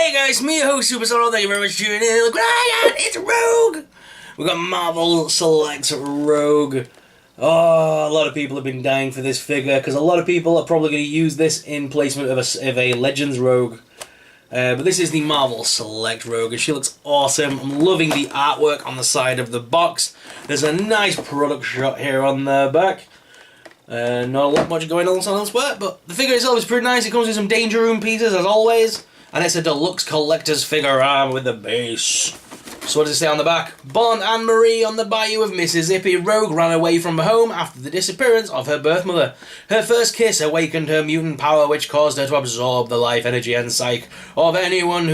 Hey guys, me your host Superstar. Thank you very much for tuning in. Look right, it's Rogue. We got Marvel Select Rogue. Oh, a lot of people have been dying for this figure because a lot of people are probably going to use this in placement of a Legends Rogue. But this is the Marvel Select Rogue, and she looks awesome. I'm loving the artwork on the side of the box. There's a nice product shot here on the back. Not a lot much going on elsewhere, but the figure itself is pretty nice. It comes with some Danger Room pieces, as always, and it's a deluxe collector's figure arm with the base. So what does it say on the back? Born Anne-Marie on the bayou of Mississippi, Rogue ran away from home after the disappearance of her birth mother. Her first kiss awakened her mutant power, which caused her to absorb the life, energy, and psyche of anyone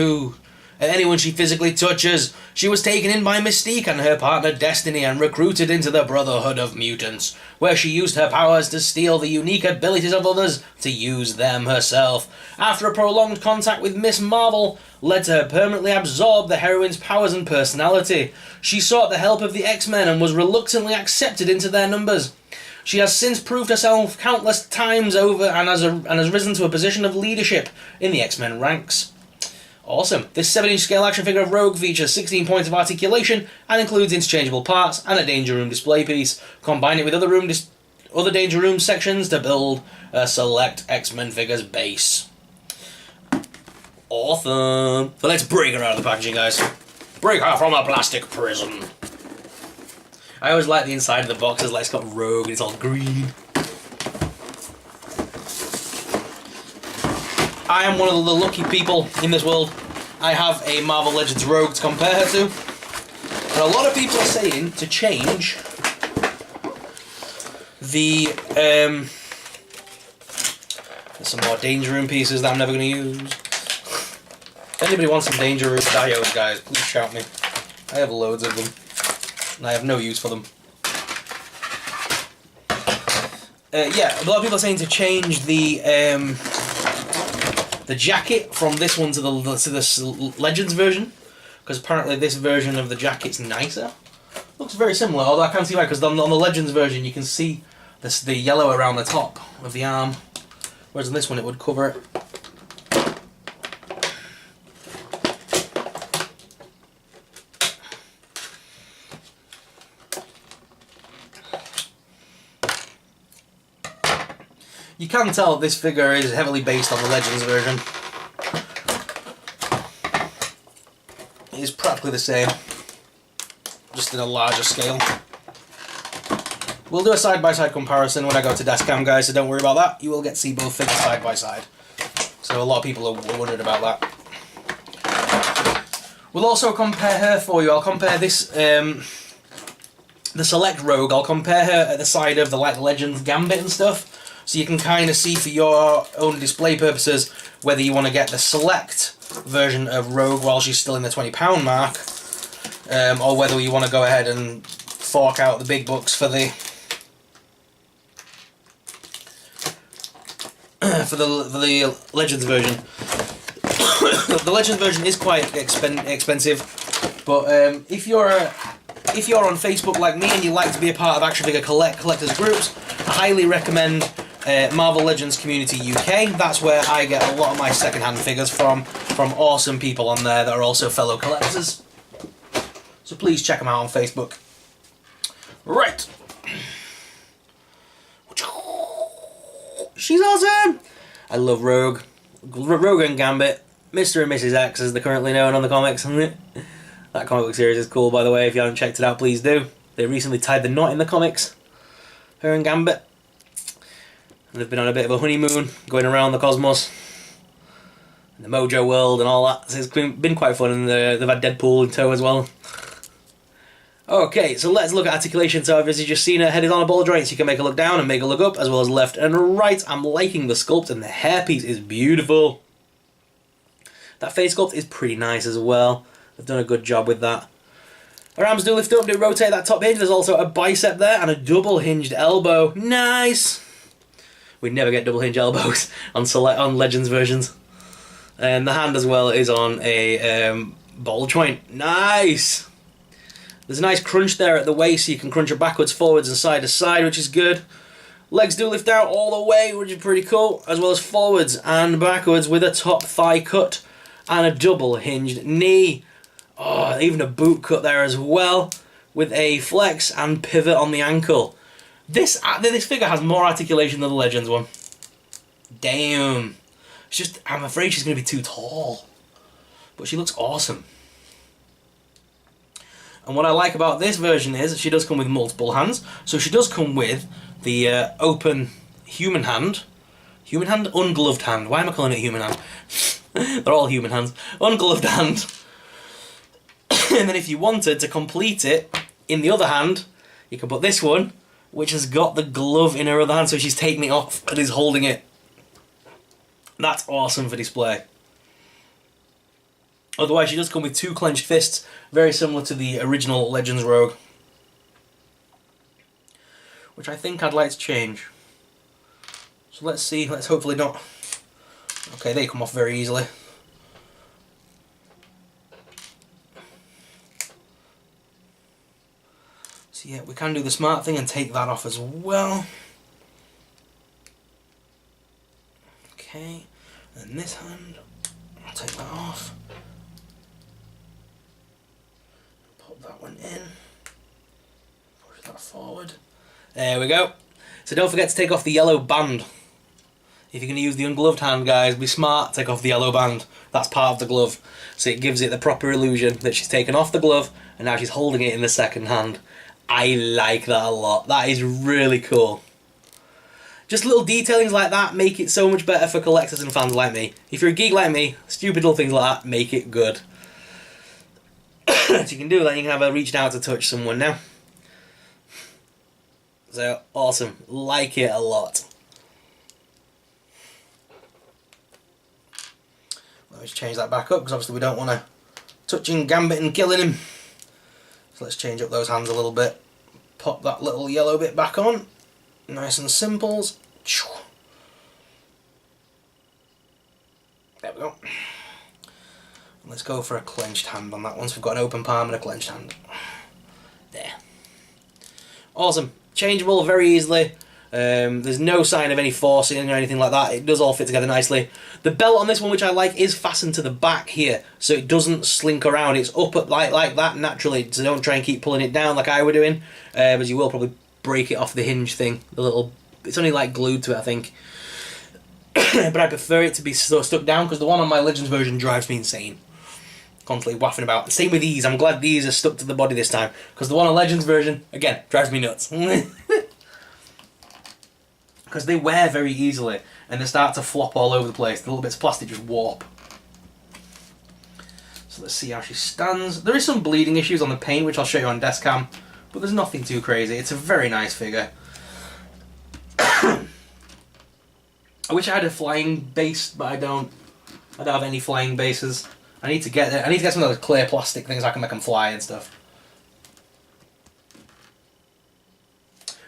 she physically touches. She was taken in by Mystique and her partner Destiny and recruited into the Brotherhood of Mutants, where she used her powers to steal the unique abilities of others to use them herself. After a prolonged contact with Miss Marvel led to her permanently absorb the heroine's powers and personality, she sought the help of the X-Men and was reluctantly accepted into their numbers. She has since proved herself countless times over and has risen to a position of leadership in the X-Men ranks. Awesome. This 7-inch scale action figure of Rogue features 16 points of articulation and includes interchangeable parts and a Danger Room display piece. Combine it with other Danger Room sections to build a select X-Men figure's base. Awesome. So let's break her out of the packaging, guys. Break her from a plastic prison. I always like the inside of the boxes, like it's got Rogue and it's all green. I am one of the lucky people in this world. I have a Marvel Legends Rogue to compare her to. And a lot of people are saying to change the... there's some more Danger Room pieces that I'm never going to use. If anybody wants some Danger Room diodes, guys, please shout me. I have loads of them. And I have no use for them. Yeah, a lot of people are saying to change the jacket from this one to the Legends version, because apparently this version of the jacket's nicer. Looks very similar, although I can't see why, because on the Legends version you can see the yellow around the top of the arm, whereas on this one it would cover it. You can tell this figure is heavily based on the Legends version. It is practically the same, just in a larger scale. We'll do a side-by-side comparison when I go to Deskcam, guys, so don't worry about that. You will get to see both figures side by side. So a lot of people are wondering about that. We'll also compare her for you. I'll compare this, the Select Rogue, I'll compare her at the side of the Legends Gambit and stuff. So you can kind of see for your own display purposes whether you want to get the Select version of Rogue while she's still in the £20 mark, or whether you want to go ahead and fork out the big bucks for the Legends version. The Legends version is quite expensive, but if you're on Facebook like me and you like to be a part of action figure collectors groups, I highly recommend Marvel Legends Community UK. That's where I get a lot of my second-hand figures from awesome people on there that are also fellow collectors. So please check them out on Facebook. Right. She's awesome! I love Rogue. Rogue and Gambit. Mr. and Mrs. X as they're currently known on the comics. That comic book series is cool, by the way. If you haven't checked it out, please do. They recently tied the knot in the comics. Her and Gambit. And they've been on a bit of a honeymoon, going around the cosmos, and the Mojo world and all that. So it's been quite fun, and they've had Deadpool in tow as well. Okay, so let's look at Articulation Service. You've just seen her head is on a ball joint, so you can make her look down and make her look up, as well as left and right. I'm liking the sculpt, and the hairpiece is beautiful. That face sculpt is pretty nice as well. They've done a good job with that. Her arms do lift up, do rotate that top hinge. There's also a bicep there, and a double hinged elbow. Nice! We never get double hinge elbows on Legends versions. And the hand as well is on a ball joint. Nice! There's a nice crunch there at the waist, so you can crunch it backwards, forwards and side to side, which is good. Legs do lift out all the way, which is pretty cool, as well as forwards and backwards with a top thigh cut. and a double hinged knee. Oh, even a boot cut there as well, with a flex and pivot on the ankle. This figure has more articulation than the Legends one. Damn. It's just, I'm afraid she's going to be too tall. But she looks awesome. And what I like about this version is she does come with multiple hands. So she does come with the open human hand. Human hand? Ungloved hand. Why am I calling it human hand? They're all human hands. Ungloved hand. And then if you wanted to complete it in the other hand, you can put this one, which has got the glove in her other hand, so she's taking it off and is holding it. That's awesome for display. Otherwise, she does come with 2 clenched fists, very similar to the original Legends Rogue, which I think I'd like to change. So let's see, let's hopefully not... Okay, they come off very easily. So yeah, we can do the smart thing and take that off as well. Okay, and this hand, I'll take that off. Pop that one in. Push that forward. There we go. So don't forget to take off the yellow band. If you're going to use the ungloved hand, guys, be smart, take off the yellow band. That's part of the glove. So it gives it the proper illusion that she's taken off the glove and now she's holding it in the second hand. I like that a lot. That is really cool. Just little detailings like that make it so much better for collectors and fans like me. If you're a geek like me, stupid little things like that make it good. So you can do that, you can have a reach out to touch someone now. So, awesome. Like it a lot. Let's change that back up, because obviously we don't want to touching Gambit and killing him. So let's change up those hands a little bit. Pop that little yellow bit back on. Nice and simple. There we go. Let's go for a clenched hand on that one. So we've got an open palm and a clenched hand. There. Awesome. Changeable very easily. There's no sign of any forcing or anything like that. It does all fit together nicely. The belt on this one, which I like, is fastened to the back here, so it doesn't slink around. It's up like that naturally, so don't try and keep pulling it down like I were doing, as you will probably break it off the hinge thing. The little, it's only like glued to it, I think. But I prefer it to be so stuck down, because the one on my Legends version drives me insane. Constantly waffing about. Same with these. I'm glad these are stuck to the body this time, because the one on Legends version, again, drives me nuts. Because they wear very easily and they start to flop all over the place. The little bits of plastic just warp. So let's see how she stands. There is some bleeding issues on the paint, which I'll show you on desk cam, but there's nothing too crazy. It's a very nice figure. I wish I had a flying base, but I don't have any flying bases. I need to get some of those clear plastic things I can make them fly and stuff.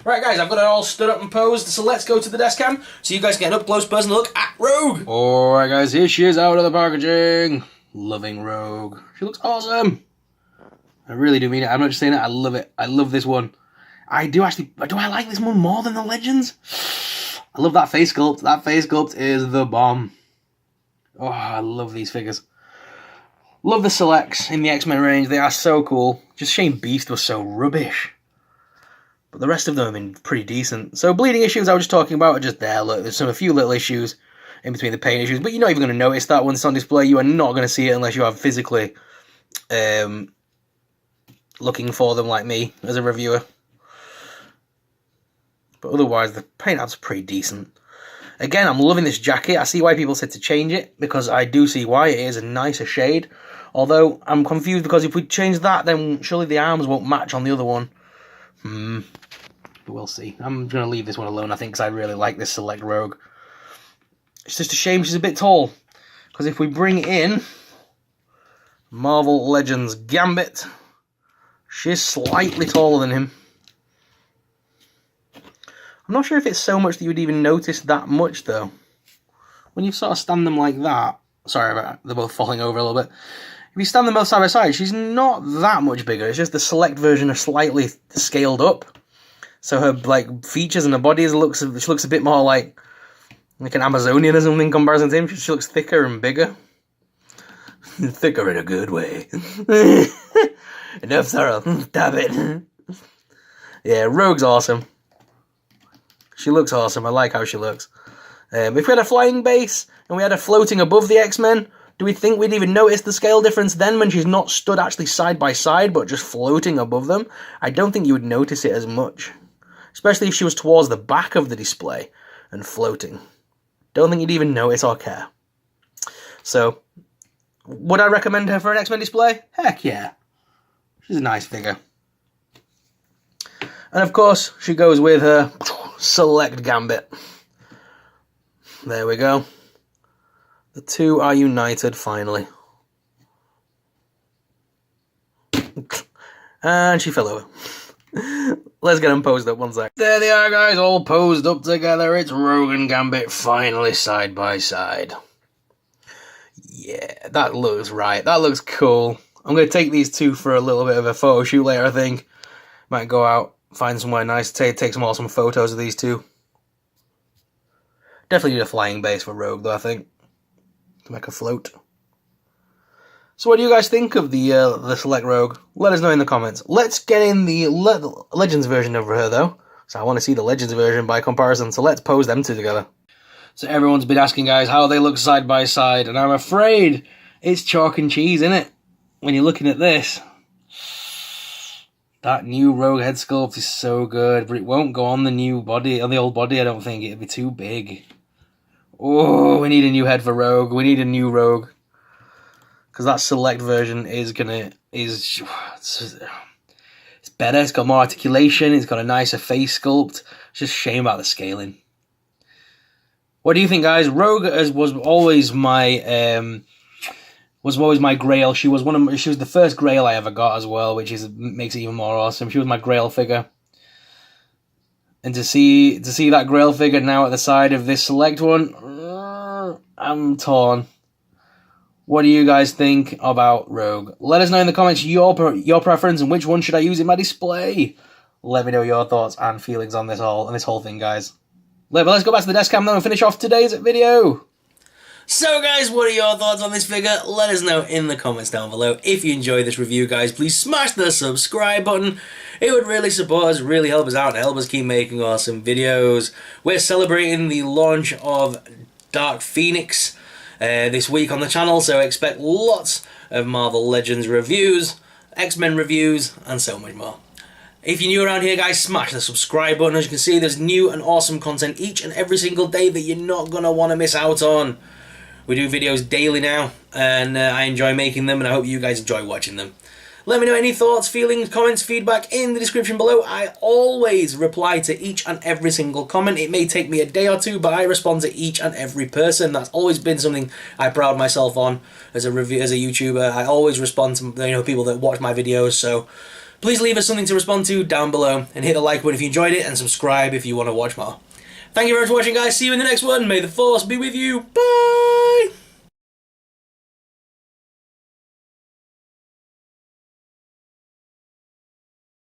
Right, guys, I've got it all stood up and posed, so let's go to the desk cam so you guys can get an up-close personal look at Rogue. Alright, guys, here she is out of the packaging. Loving Rogue. She looks awesome. I really do mean it. I'm not just saying it. I love it. I love this one. I do I like this one more than the Legends? I love that face sculpt. That face sculpt is the bomb. Oh, I love these figures. Love the selects in the X-Men range. They are so cool. Just shame Beast was so rubbish. But the rest of them have been pretty decent. So bleeding issues I was just talking about are just there. Look, there's a few little issues in between the paint issues, but you're not even going to notice that when it's on display. You are not going to see it unless you are physically looking for them like me as a reviewer. But otherwise, the paint app's pretty decent. Again, I'm loving this jacket. I see why people said to change it, because I do see why. It is a nicer shade. Although, I'm confused because if we change that, then surely the arms won't match on the other one. We'll see. I'm going to leave this one alone, I think, because I really like this Select Rogue. It's just a shame she's a bit tall. Because if we bring in Marvel Legends Gambit, she's slightly taller than him. I'm not sure if it's so much that you would even notice that much, though. When you sort of stand them like that... Sorry about that, they're both falling over a little bit. If you stand them both side by side, she's not that much bigger. It's just the Select version are slightly scaled up. So her features and her body she looks a bit more like an Amazonian or something in comparison to him. She looks thicker and bigger. Thicker in a good way. Enough, Sarah. Damn it. Yeah, Rogue's awesome. She looks awesome. I like how she looks. If we had a flying base and we had her floating above the X-Men, do we think we'd even notice the scale difference then when she's not stood actually side by side but just floating above them? I don't think you would notice it as much. Especially if she was towards the back of the display and floating. Don't think you'd even notice or care. So, would I recommend her for an X-Men display? Heck yeah. She's a nice figure. And of course, she goes with her Select Gambit. There we go. The two are united finally. And she fell over. Let's get them posed up one sec. There they are, guys, all posed up together. It's Rogue and Gambit finally side by side. Yeah, that looks right. That looks cool. I'm going to take these two for a little bit of a photo shoot later, I think. Might go out, find somewhere nice, take some awesome photos of these two. Definitely need a flying base for Rogue, though, I think. To make her float. So what do you guys think of the Select Rogue? Let us know in the comments. Let's get in the Legends version of her, though. So I want to see the Legends version by comparison, so let's pose them two together. So everyone's been asking, guys, how they look side by side, and I'm afraid it's chalk and cheese, isn't it? When you're looking at this. That new Rogue head sculpt is so good, but it won't go on the new body, on the old body, I don't think. It'd be too big. Oh, we need a new head for Rogue. We need a new Rogue. Because that Select version is it's better. It's got more articulation. It's got a nicer face sculpt. It's just a shame about the scaling. What do you think, guys? Rogue was always my Grail. She was the first Grail I ever got as well, which makes it even more awesome. She was my Grail figure. And to see that Grail figure now at the side of this Select one, I'm torn. What do you guys think about Rogue? Let us know in the comments your preference and which one should I use in my display. Let me know your thoughts and feelings on this whole thing, guys. But let's go back to the desk cam now and finish off today's video. So guys, what are your thoughts on this figure? Let us know in the comments down below. If you enjoyed this review, guys, please smash the subscribe button. It would really support us, really help us out, and help us keep making awesome videos. We're celebrating the launch of Dark Phoenix this week on the channel, so expect lots of Marvel Legends reviews, X-Men reviews, and so much more. If you're new around here, guys, smash the subscribe button. As you can see, there's new and awesome content each and every single day that you're not going to want to miss out on. We do videos daily now, and I enjoy making them, and I hope you guys enjoy watching them. Let me know any thoughts, feelings, comments, feedback in the description below. I always reply to each and every single comment. It may take me a day or two, but I respond to each and every person. That's always been something I pride myself on as a YouTuber. I always respond to people that watch my videos, so please leave us something to respond to down below, and hit the like button if you enjoyed it, and subscribe if you want to watch more. Thank you very much for watching, guys. See you in the next one. May the Force be with you. Bye!